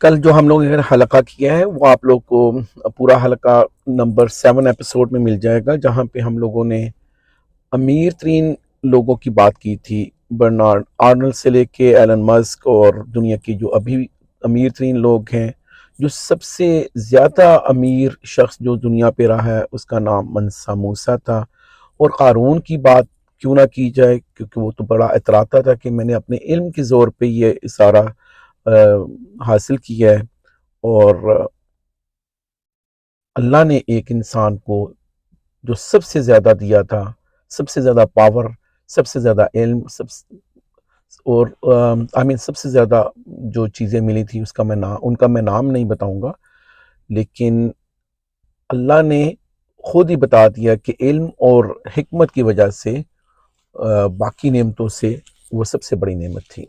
कल जो हम लोगों ने हलका किया है वो आप लोग को पूरा हलका नंबर 7 एपिसोड में मिल जाएगा, जहाँ पे हम लोगों ने अमीर तरीन लोगों की बात की थी। बर्नार्ड आर्नल्ड से लेके एलन मस्क और दुनिया की जो अभी अमीर तरीन लोग हैं, जो सबसे ज़्यादा अमीर शख्स जो दुनिया पे रहा है उसका नाम मंसा मूसा था। और क़ारून की बात क्यों ना की जाए, क्योंकि वो तो बड़ा इतराता था कि मैंने अपने इल्म के ज़ोर पे ये सारा हासिल किया है। और अल्लाह ने एक इंसान को जो सबसे ज़्यादा दिया था, सबसे ज़्यादा पावर, सबसे ज़्यादा इल्म, और आई मीन सबसे ज़्यादा जो चीज़ें मिली थी उसका उनका मैं नाम नहीं बताऊंगा, लेकिन अल्लाह ने खुद ही बता दिया कि इल्म और हिकमत की वजह से बाकी नेमतों से वो सबसे बड़ी नेमत थी।